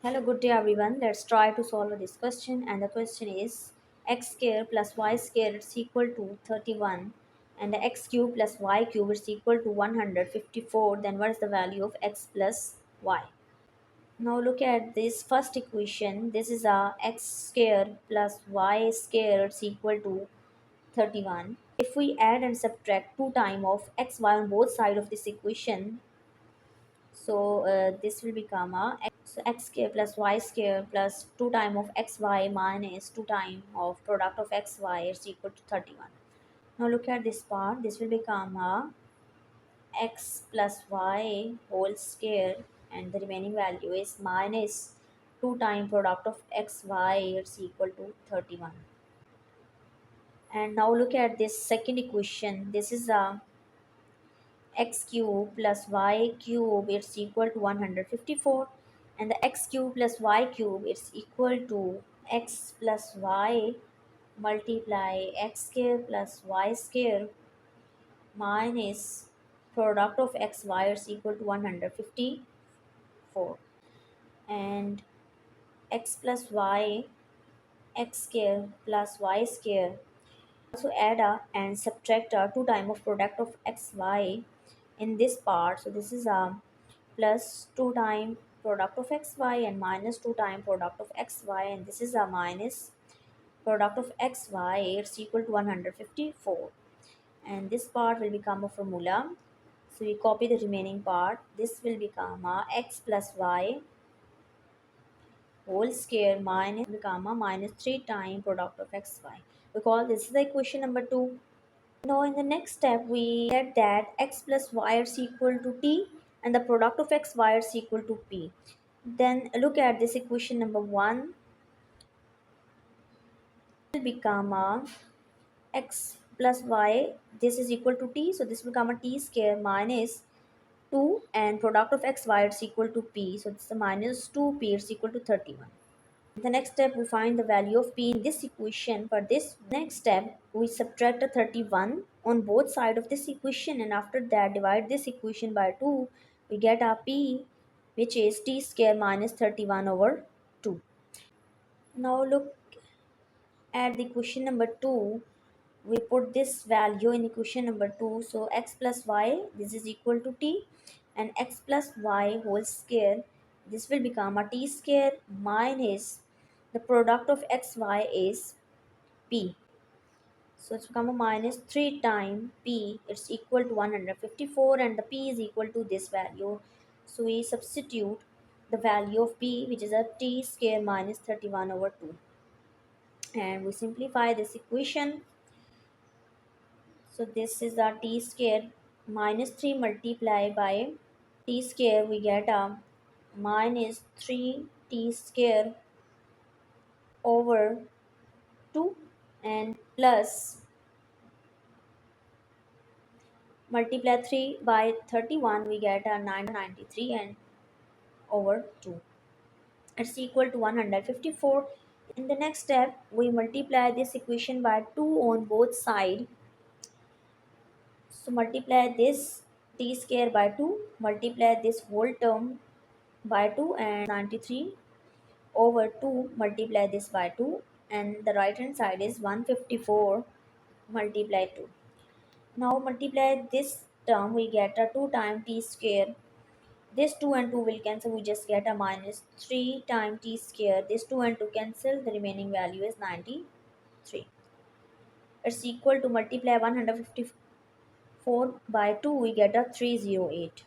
Hello, good day everyone. Let's try to solve this question. And the question is x square plus y square is equal to 31 and the x cube plus y cube is equal to 154. Then what is the value of x plus y? Now look at this first equation. This is a x square plus y square is equal to 31. If we add and subtract 2 times of xy on both sides of this equation, this will become a x square plus y square plus 2 time of xy minus 2 time of product of xy is equal to 31. Now look at this part. This will become a x plus y whole square and the remaining value is minus 2 time product of xy is equal to 31. And now look at this second equation. This is a x cube plus y cube is equal to 154 and the x cube plus y cube is equal to x plus y multiply x square plus y square minus product of x y is equal to 154 and x plus y x square plus y square also add a and subtract a 2 time of product of xy in this part. So this is a plus 2 time product of xy and minus 2 time product of xy, and this is a minus product of xy. It's equal to 154, and this part will become a formula. So we copy the remaining part. This will become a x plus y whole square minus become a minus 3 time product of xy. We call this is the equation number 2. Now in the next step we get that x plus y is equal to t and the product of x y is equal to p. Then look at this equation number 1 will become a x plus y, this is equal to t, so this will become a t square minus 2 and product of x y is equal to p, so this is a minus 2p is equal to 31. The next step we find the value of p in this equation. For this next step we subtract a 31 on both sides of this equation, and after that divide this equation by 2. We get our p, which is t square minus 31 over 2. Now look at the equation number 2. We put this value in equation number 2. So x plus y, this is equal to t, and x plus y whole square, this will become a t square minus the product of xy is p. So it's become a minus 3 time p. It's equal to 154 and the p is equal to this value. So we substitute the value of p, which is a t square minus 31 over 2. And we simplify this equation. So this is the t square minus 3 multiplied by t square, we get a minus 3t square over 2 and plus multiply 3 by 31, we get a 993 and over 2. It's equal to 154. In the next step we multiply this equation by 2 on both sides. So multiply this t square by 2, multiply this whole term by 2 and 93 over 2 multiply this by 2, and the right hand side is 154 multiply 2. Now multiply this term, we get a 2 times t square. This 2 and 2 will cancel, we just get a minus 3 times t square. This 2 and 2 cancel, the remaining value is 93. It's equal to multiply 154 by 2, we get a 308.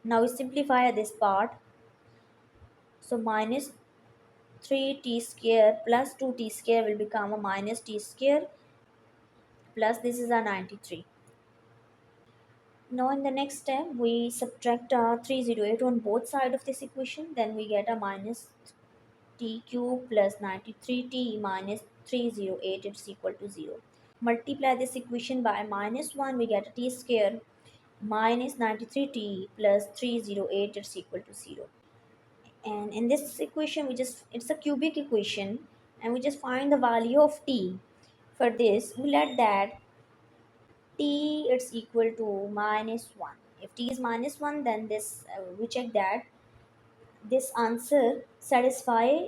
Now we simplify this part. So minus 3t square plus 2t square will become a minus t square plus this is a 93. Now in the next step we subtract 308 on both sides of this equation, then we get a minus t cube plus 93t minus 308 is equal to 0. Multiply this equation by minus 1, we get a t square minus 93t plus 308 is equal to 0. And in this equation we just, it's a cubic equation, and we just find the value of t. For this we let that t it's equal to minus 1. If t is minus 1, then this we check that this answer satisfy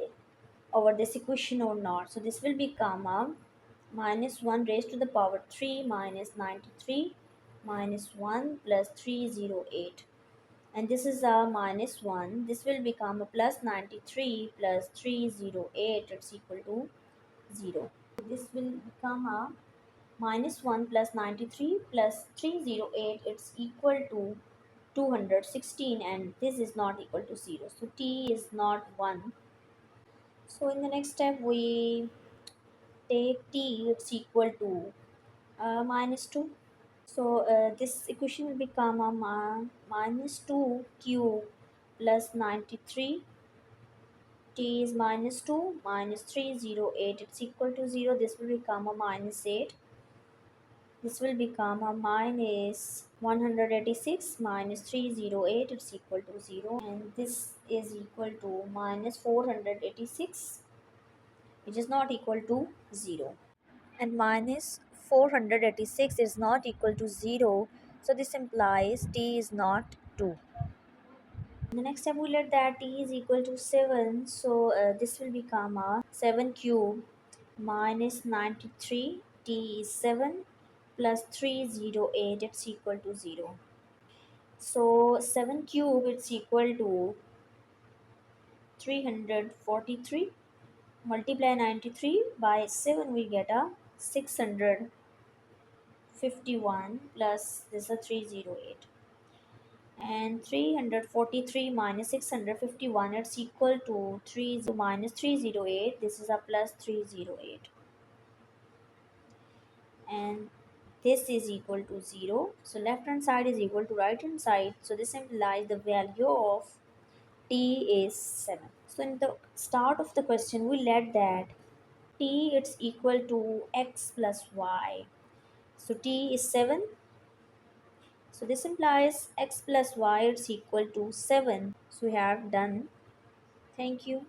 over this equation or not. So this will become a minus 1 raised to the power 3 minus 93 minus 1 plus 308, and this is a minus 1. This will become a plus 93 plus 308, it's equal to 0. This will become a minus 1 plus 93 plus 308, it's equal to 216, and this is not equal to 0, so t is not 1. So in the next step we take t, it's equal to minus 2. So this equation will become a minus 2 cube plus 93. T is minus 2 minus 308, it's equal to 0. This will become a minus 8. This will become a minus 186 minus 308, it's equal to 0. And this is equal to minus 486, which is not equal to 0. And minus 486 is not equal to 0, so this implies t is not 2. In the next step we let that t is equal to 7, so this will become a 7 cube minus 93, t is 7 plus 308, it's equal to 0. So 7 cube, it's equal to 343. Multiply 93 by 7, we get a 651 plus this is a 308, and 343 minus 651, it's equal to 3 minus 308. This is a plus 308, and this is equal to 0. So left hand side is equal to right hand side, so this implies the value of t is 7. So in the start of the question we let that t, it's equal to x plus y. So t is 7. So this implies x plus y is equal to 7. So we have done. Thank you.